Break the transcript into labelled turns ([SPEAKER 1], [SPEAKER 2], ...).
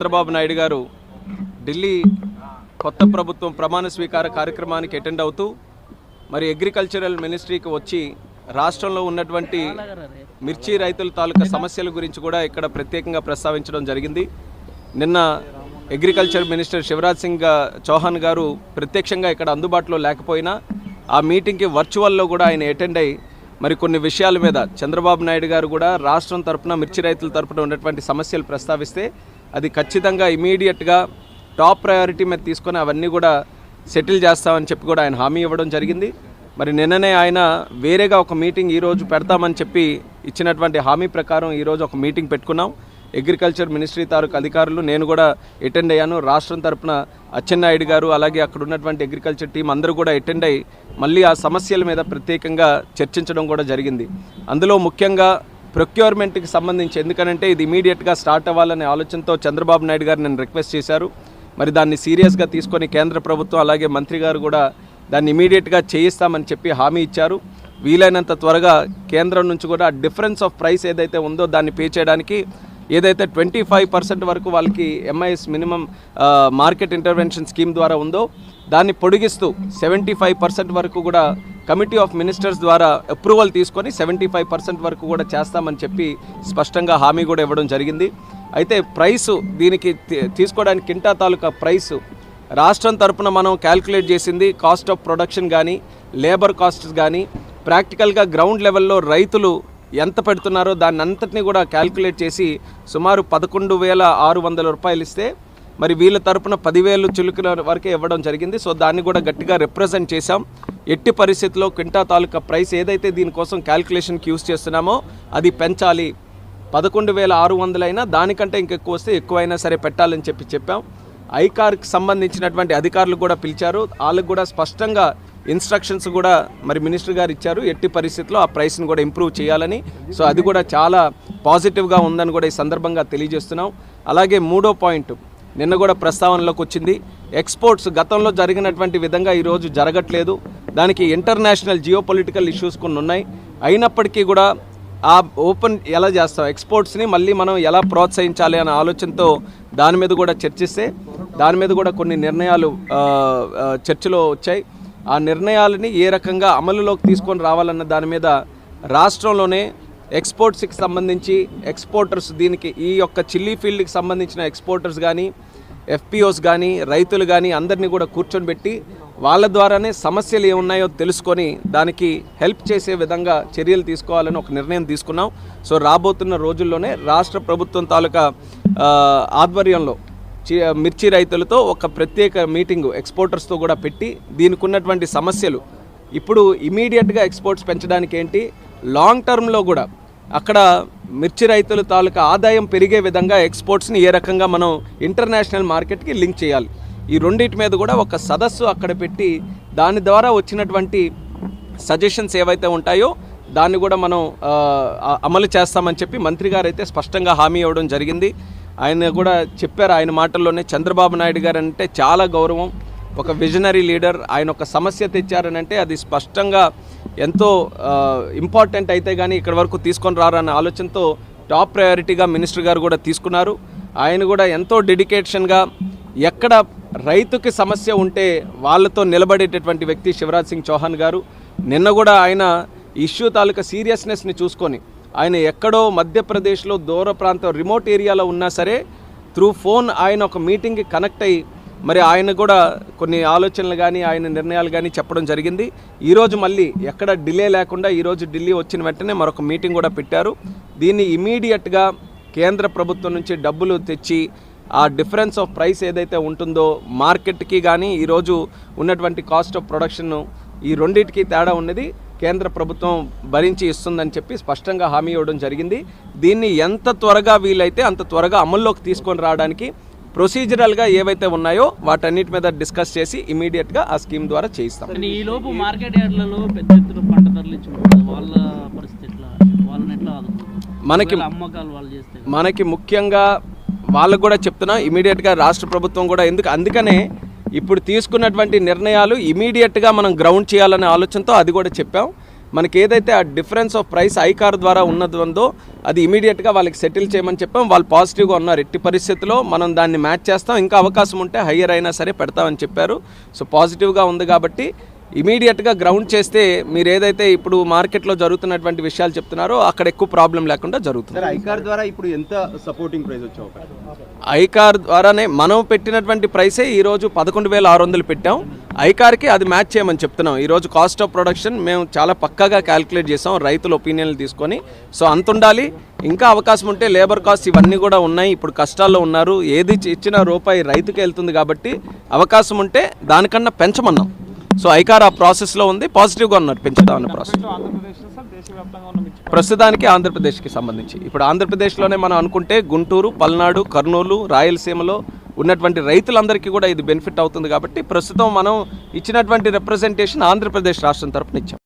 [SPEAKER 1] చంద్రబాబు నాయుడు గారు ఢిల్లీ కొత్త ప్రభుత్వం ప్రమాణ స్వీకార కార్యక్రమానికి అటెండ్ అవుతూ మరి అగ్రికల్చరల్ మినిస్ట్రీకి వచ్చి రాష్ట్రంలో ఉన్నటువంటి మిర్చి రైతుల తాలూకా సమస్యల గురించి కూడా ఇక్కడ ప్రత్యేకంగా ప్రస్తావించడం జరిగింది. నిన్న అగ్రికల్చర్ మినిస్టర్ శివరాజ్ సింగ్ చౌహాన్ గారు ప్రత్యక్షంగా ఇక్కడ అందుబాటులో లేకపోయినా ఆ మీటింగ్కి వర్చువల్లో కూడా ఆయన అటెండ్ అయ్యి మరి కొన్ని విషయాల మీద చంద్రబాబు నాయుడు గారు కూడా రాష్ట్రం తరపున మిర్చి రైతుల తరపున ఉన్నటువంటి సమస్యలు ప్రస్తావిస్తే అది ఖచ్చితంగా ఇమీడియట్గా టాప్ ప్రయారిటీ మీద తీసుకొని అవన్నీ కూడా సెటిల్ చేస్తామని చెప్పి కూడా ఆయన హామీ ఇవ్వడం జరిగింది. మరి నిన్ననే ఆయన వేరేగా ఒక మీటింగ్ ఈరోజు పెడతామని చెప్పి ఇచ్చినటువంటి హామీ ప్రకారం ఈరోజు ఒక మీటింగ్ పెట్టుకున్నాం. అగ్రికల్చర్ మినిస్ట్రీ తాలూకు అధికారులు నేను కూడా అటెండ్ అయ్యాను. రాష్ట్రం తరపున అచ్చెన్నాయుడు గారు అలాగే అక్కడ ఉన్నటువంటి అగ్రికల్చర్ టీం అందరూ కూడా అటెండ్ అయ్యి మళ్ళీ ఆ సమస్యల మీద ప్రత్యేకంగా చర్చించడం కూడా జరిగింది. అందులో ముఖ్యంగా ప్రొక్యూర్మెంట్కి సంబంధించి, ఎందుకనంటే ఇది ఇమీడియట్గా స్టార్ట్ అవ్వాలనే ఆలోచనతో చంద్రబాబు నాయుడు గారు నన్ను రిక్వెస్ట్ చేశారు. మరి దాన్ని సీరియస్గా తీసుకొని కేంద్ర ప్రభుత్వం అలాగే మంత్రి గారు కూడా దాన్ని ఇమీడియట్గా చేయిస్తామని చెప్పి హామీ ఇచ్చారు. వీలైనంత త్వరగా కేంద్రం నుంచి కూడా డిఫరెన్స్ ఆఫ్ ప్రైస్ ఏదైతే ఉందో దాన్ని పే చేయడానికి ఏదైతే 25% వరకు వాళ్ళకి MIS minimum market intervention scheme ద్వారా ఉందో దాన్ని పొడిగిస్తూ 75% వరకు కూడా కమిటీ ఆఫ్ మినిస్టర్స్ ద్వారా అప్రూవల్ తీసుకొని 75% వరకు కూడా చేస్తామని చెప్పి స్పష్టంగా హామీ కూడా ఇవ్వడం జరిగింది. అయితే ప్రైసు దీనికి తీసుకోవడానికి కింటా తాలూకా ప్రైసు రాష్ట్రం తరపున మనం క్యాల్కులేట్ చేసింది కాస్ట్ ఆఫ్ ప్రొడక్షన్ కానీ లేబర్ కాస్ట్స్ కానీ ప్రాక్టికల్గా గ్రౌండ్ లెవెల్లో రైతులు ఎంత పెడుతున్నారో దాన్ని అంతటినీ కూడా క్యాల్కులేట్ చేసి సుమారు 11,600 రూపాయలు ఇస్తే మరి వీళ్ళ తరపున 10,000 చిలుకుల వరకే ఇవ్వడం జరిగింది. సో దాన్ని కూడా గట్టిగా రిప్రజెంట్ చేశాం. ఎట్టి పరిస్థితుల్లో క్వింటా తాలూకా ప్రైస్ ఏదైతే దీనికోసం క్యాల్కులేషన్కి యూజ్ చేస్తున్నామో అది పెంచాలి. 11,600 అయినా దానికంటే ఇంకెక్కువ వస్తే ఎక్కువైనా సరే పెట్టాలని చెప్పాం. ఐకార్కి సంబంధించినటువంటి అధికారులు కూడా పిలిచారు. వాళ్ళకు కూడా స్పష్టంగా ఇన్స్ట్రక్షన్స్ కూడా మరి మినిస్టర్ గారు ఇచ్చారు. ఎట్టి పరిస్థితుల్లో ఆ ప్రైస్ని కూడా ఇంప్రూవ్ చేయాలని. సో అది కూడా చాలా పాజిటివ్గా ఉందని కూడా ఈ సందర్భంగా తెలియజేస్తున్నాం. అలాగే మూడో పాయింట్ నిన్న కూడా ప్రస్తావనలోకి వచ్చింది. ఎక్స్పోర్ట్స్ గతంలో జరిగినటువంటి విధంగా ఈరోజు జరగట్లేదు. దానికి ఇంటర్నేషనల్ జియోపొలిటికల్ ఇష్యూస్ కొన్ని ఉన్నాయి. అయినప్పటికీ కూడా ఆ ఓపెన్ ఎలా చేస్తాం, ఎక్స్పోర్ట్స్ని మళ్ళీ మనం ఎలా ప్రోత్సహించాలి అనే ఆలోచనతో దాని మీద కూడా చర్చిస్తే దాని మీద కూడా కొన్ని నిర్ణయాలు చర్చలో వచ్చాయి. ఆ నిర్ణయాలని ఏ రకంగా అమలులోకి తీసుకొని రావాలన్న దాని మీద రాష్ట్రంలోనే ఎక్స్పోర్ట్స్కి సంబంధించి ఎక్స్పోర్టర్స్ దీనికి ఈ యొక్క చిల్లీ ఫీల్డ్కి సంబంధించిన ఎక్స్పోర్టర్స్ కానీ ఎఫ్పిఓస్ కానీ రైతులు కానీ అందరినీ కూడా కూర్చొని పెట్టి వాళ్ళ ద్వారానే సమస్యలు ఏమున్నాయో తెలుసుకొని దానికి హెల్ప్ చేసే విధంగా చర్యలు తీసుకోవాలని ఒక నిర్ణయం తీసుకున్నాం. సో రాబోతున్న రోజుల్లోనే రాష్ట్ర ప్రభుత్వం తాలూకా ఆధ్వర్యంలో మిర్చి రైతులతో ఒక ప్రత్యేక మీటింగు ఎక్స్పోర్టర్స్తో కూడా పెట్టి దీనికి ఉన్నటువంటి సమస్యలు ఇప్పుడు ఇమీడియట్గా ఎక్స్పోర్ట్స్ పెంచడానికి ఏంటి, లాంగ్ టర్మ్లో కూడా అక్కడ మిర్చి రైతుల తాలూకా ఆదాయం పెరిగే విధంగా ఎక్స్పోర్ట్స్ని ఏ రకంగా మనం ఇంటర్నేషనల్ మార్కెట్కి లింక్ చేయాలి, ఈ రెండింటి మీద కూడా ఒక సదస్సు అక్కడ పెట్టి దాని ద్వారా వచ్చినటువంటి సజెషన్స్ ఏవైతే ఉంటాయో దాన్ని కూడా మనం అమలు చేస్తామని చెప్పి మంత్రి గారు అయితే స్పష్టంగా హామీ ఇవ్వడం జరిగింది. ఆయన కూడా చెప్పారు, ఆయన మాటల్లోనే చంద్రబాబు నాయుడు గారు అంటే చాలా గౌరవం, ఒక విజనరీ లీడర్. ఆయన ఒక సమస్య తెచ్చారనంటే అది స్పష్టంగా ఎంతో ఇంపార్టెంట్ అయితే కానీ ఇక్కడ వరకు తీసుకొని రారన్న ఆలోచనతో టాప్ ప్రయారిటీగా మినిస్టర్ గారు కూడా తీసుకున్నారు. ఆయన కూడా ఎంతో డెడికేషన్గా ఎక్కడ రైతుకి సమస్య ఉంటే వాళ్ళతో నిలబడేటటువంటి వ్యక్తి శివరాజ్ సింగ్ చౌహాన్ గారు. నిన్న కూడా ఆయన ఇష్యూ తాలూకా సీరియస్నెస్ని చూసుకొని ఆయన ఎక్కడో మధ్యప్రదేశ్లో దూర ప్రాంతం రిమోట్ ఏరియాలో ఉన్నా సరే త్రూ ఫోన్ ఆయన ఒక మీటింగ్కి కనెక్ట్ అయ్యి మరి ఆయన కూడా కొన్ని ఆలోచనలు కానీ ఆయన నిర్ణయాలు కానీ చెప్పడం జరిగింది. ఈరోజు మళ్ళీ ఎక్కడ డిలే లేకుండా ఈరోజు ఢిల్లీ వచ్చిన వెంటనే మరొక మీటింగ్ కూడా పెట్టారు. దీన్ని ఇమీడియట్గా కేంద్ర ప్రభుత్వం నుంచి డబ్బులు తెచ్చి ఆ డిఫరెన్స్ ఆఫ్ ప్రైస్ ఏదైతే ఉంటుందో మార్కెట్కి కానీ ఈరోజు ఉన్నటువంటి కాస్ట్ ఆఫ్ ప్రొడక్షన్ ఈ రెండింటికి తేడా ఉన్నది కేంద్ర ప్రభుత్వం భరించి ఇస్తుందని చెప్పి స్పష్టంగా హామీ ఇవ్వడం జరిగింది. దీన్ని ఎంత త్వరగా వీలైతే అంత త్వరగా అమల్లోకి తీసుకొని రావడానికి ప్రొసీజరల్గా ఏవైతే ఉన్నాయో వాటన్నిటి మీద డిస్కస్ చేసి ఇమీడియట్గా ఆ స్కీమ్ ద్వారా చేయిస్తాం.
[SPEAKER 2] ఈలోపు మార్కెట్ యార్డ్లలో పెద్ద ఎత్తున పంట తరలించుకుంటారు, వాళ్ళ పరిస్థితి ఎట్లా, వాళ్ళని ఎట్లా అమ్మకాలు వాళ్ళు చేస్తే
[SPEAKER 1] మనకి ముఖ్యంగా వాళ్ళకు కూడా చెప్తున్నా ఇమీడియట్గా రాష్ట్ర ప్రభుత్వం కూడా అందుకనే ఇప్పుడు తీసుకున్నటువంటి నిర్ణయాలు ఇమీడియట్గా మనం గ్రౌండ్ చేయాలనే ఆలోచనతో అది కూడా చెప్పాం. మనకి ఏదైతే ఆ డిఫరెన్స్ ఆఫ్ ప్రైస్ ఐకార్ ద్వారా ఉన్నదో అది ఇమీడియట్గా వాళ్ళకి సెటిల్ చేయమని చెప్పాం. వాళ్ళు పాజిటివ్గా ఉన్నారు. ఎట్టి పరిస్థితుల్లో మనం దాన్ని మ్యాచ్ చేస్తాం, ఇంకా అవకాశం ఉంటే హయ్యర్ అయినా సరే పెడతామని చెప్పారు. సో పాజిటివ్గా ఉంది కాబట్టి ఇమీడియట్గా గ్రౌండ్ చేస్తే మీరు ఏదైతే ఇప్పుడు మార్కెట్లో జరుగుతున్నటువంటి విషయాలు చెప్తున్నారో అక్కడ ఎక్కువ ప్రాబ్లం లేకుండా జరుగుతుంది.
[SPEAKER 3] ఐకార్ ద్వారా ఇప్పుడు ఎంత సపోర్టింగ్ ప్రైస్ వచ్చే అవకాశం?
[SPEAKER 1] ఐకార్ ద్వారానే మనం పెట్టినటువంటి ప్రైసే ఈరోజు 11,600 పెట్టాం. ఐకార్కి అది మ్యాచ్ చేయమని చెప్తున్నాం. ఈరోజు కాస్ట్ ఆఫ్ ప్రొడక్షన్ మేము చాలా పక్కాగా క్యాలిక్యులేట్ చేసాం రైతుల ఒపీనియన్లు తీసుకొని. సో అంత ఉండాలి. ఇంకా అవకాశం ఉంటే లేబర్ కాస్ట్ ఇవన్నీ కూడా ఉన్నాయి. ఇప్పుడు కష్టాల్లో ఉన్నారు. ఏది ఇచ్చిన రూపాయి రైతుకి వెళ్తుంది కాబట్టి అవకాశం ఉంటే దానికన్నా పెంచమన్నాం. సో ఐకార్ ఆ ప్రాసెస్లో ఉంది, పాజిటివ్గా ఉన్నారు పెంచుతామన్న ప్రాసెస్. ప్రస్తుతానికి ఆంధ్రప్రదేశ్కి సంబంధించి ఇప్పుడు ఆంధ్రప్రదేశ్లోనే మనం అనుకుంటే గుంటూరు, పల్నాడు, కర్నూలు, రాయలసీమలో ఉన్నటువంటి రైతులందరికీ కూడా ఇది బెనిఫిట్ అవుతుంది. కాబట్టి ప్రస్తుతం మనం ఇచ్చినటువంటి రిప్రజెంటేషన్ ఆంధ్రప్రదేశ్ రాష్ట్రం తరపున ఇచ్చాం.